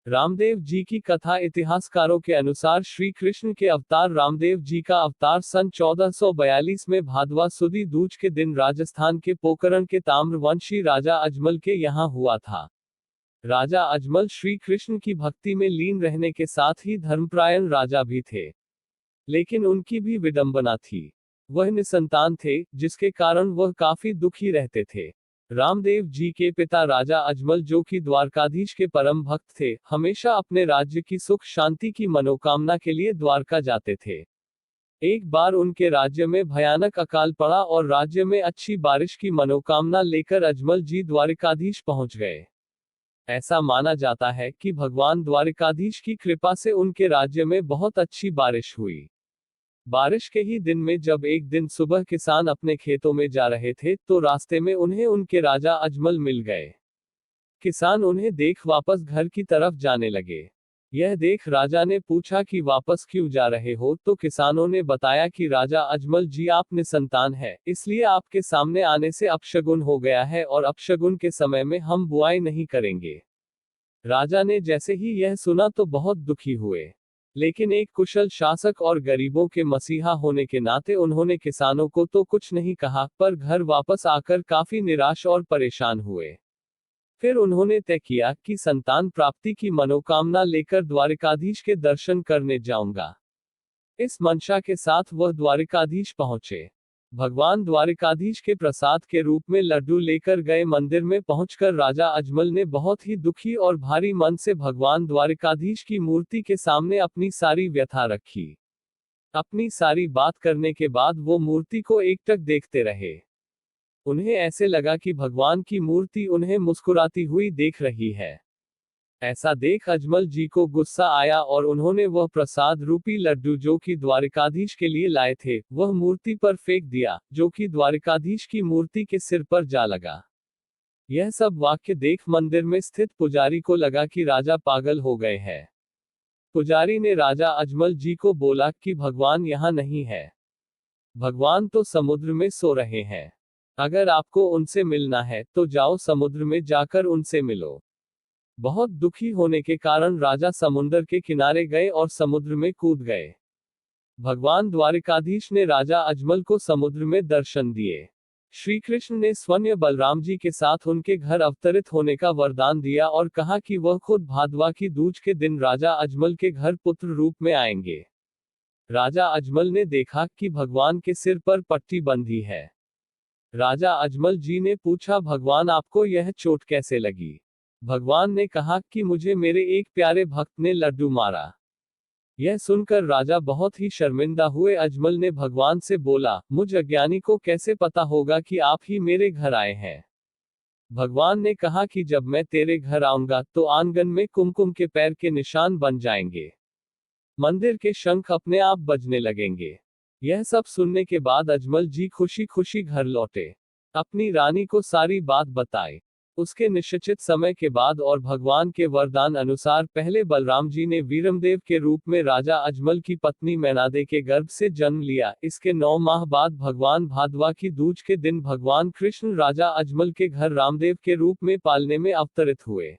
रामदेव जी की कथा। इतिहासकारों के अनुसार श्री कृष्ण के अवतार रामदेव जी का अवतार सन 1442 में भादवा सुदी दूज के दिन राजस्थान के पोकरण के ताम्रवंशी राजा अजमल के यहाँ हुआ था। राजा अजमल श्री कृष्ण की भक्ति में लीन रहने के साथ ही धर्मपरायण राजा भी थे, लेकिन उनकी भी विडंबना थी। वह निसंतान थे, जिसके कारण वह काफी दुखी रहते थे। रामदेव जी के पिता राजा अजमल, जो कि द्वारकाधीश के परम भक्त थे, हमेशा अपने राज्य की सुख शांति की मनोकामना के लिए द्वारका जाते थे। एक बार उनके राज्य में भयानक अकाल पड़ा और राज्य में अच्छी बारिश की मनोकामना लेकर अजमल जी द्वारकाधीश पहुंच गए। ऐसा माना जाता है कि भगवान द्वारकाधीश की कृपा से उनके राज्य में बहुत अच्छी बारिश हुई। बारिश के ही दिन में जब एक दिन सुबह किसान अपने खेतों में जा रहे थे, तो रास्ते में उन्हें उनके राजा अजमल मिल गए। किसान उन्हें देख वापस घर की तरफ जाने लगे। यह देख राजा ने पूछा कि वापस क्यों जा रहे हो, तो किसानों ने बताया कि राजा अजमल जी, आप निसंतान है, इसलिए आपके सामने आने से अपशगुन हो गया है और अपशगुन के समय में हम बुआई नहीं करेंगे। राजा ने जैसे ही यह सुना तो बहुत दुखी हुए, लेकिन एक कुशल शासक और गरीबों के मसीहा होने के नाते उन्होंने किसानों को तो कुछ नहीं कहा, पर घर वापस आकर काफी निराश और परेशान हुए। फिर उन्होंने तय किया कि संतान प्राप्ति की मनोकामना लेकर द्वारकाधीश के दर्शन करने जाऊंगा। इस मंशा के साथ वह द्वारकाधीश पहुंचे। भगवान द्वारकाधीश के प्रसाद के रूप में लड्डू लेकर गए। मंदिर में पहुंचकर राजा अजमल ने बहुत ही दुखी और भारी मन से भगवान द्वारकाधीश की मूर्ति के सामने अपनी सारी व्यथा रखी। अपनी सारी बात करने के बाद वो मूर्ति को एकटक देखते रहे। उन्हें ऐसे लगा कि भगवान की मूर्ति उन्हें मुस्कुराती हुई देख रही है। ऐसा देख अजमल जी को गुस्सा आया और उन्होंने वह प्रसाद रूपी लड्डू जो कि द्वारकाधीश के लिए लाए थे, वह मूर्ति पर फेंक दिया, जो कि द्वारकाधीश की मूर्ति के सिर पर जा लगा। यह सब वाक्य देख मंदिर में स्थित पुजारी को लगा कि राजा पागल हो गए हैं। पुजारी ने राजा अजमल जी को बोला कि भगवान यहाँ नहीं है। भगवान तो समुद्र में सो रहे हैं। अगर आपको उनसे मिलना है तो जाओ समुद्र में जाकर उनसे मिलो। बहुत दुखी होने के कारण राजा समुद्र के किनारे गए और समुद्र में कूद गए। भगवान द्वारकाधीश ने राजा अजमल को समुद्र में दर्शन दिए। श्री कृष्ण ने स्वयं बलराम जी के साथ उनके घर अवतरित होने का वरदान दिया और कहा कि वह खुद भादवा की दूज के दिन राजा अजमल के घर पुत्र रूप में आएंगे। राजा अजमल ने देखा कि भगवान के सिर पर पट्टी बंधी है। राजा अजमल जी ने पूछा, भगवान आपको यह चोट कैसे लगी? भगवान ने कहा कि मुझे मेरे एक प्यारे भक्त ने लड्डू मारा। यह सुनकर राजा बहुत ही शर्मिंदा हुए। अजमल ने भगवान से बोला, मुझ अज्ञानी को कैसे पता होगा कि आप ही मेरे घर आए हैं? भगवान ने कहा कि जब मैं तेरे घर आऊंगा तो आंगन में कुमकुम के पैर के निशान बन जाएंगे। मंदिर के शंख अपने आप बजने लगेंगे। यह सब सुनने के बाद अजमल जी खुशी खुशी घर लौटे। अपनी रानी को सारी बात बताई। उसके निश्चित समय के बाद और भगवान के वरदान अनुसार पहले बलराम जी ने वीरमदेव के रूप में राजा अजमल की पत्नी मैनादे के गर्भ से जन्म लिया। इसके 9 माह बाद भगवान भादवा की दूज के दिन भगवान कृष्ण राजा अजमल के घर रामदेव के रूप में पालने में अवतरित हुए।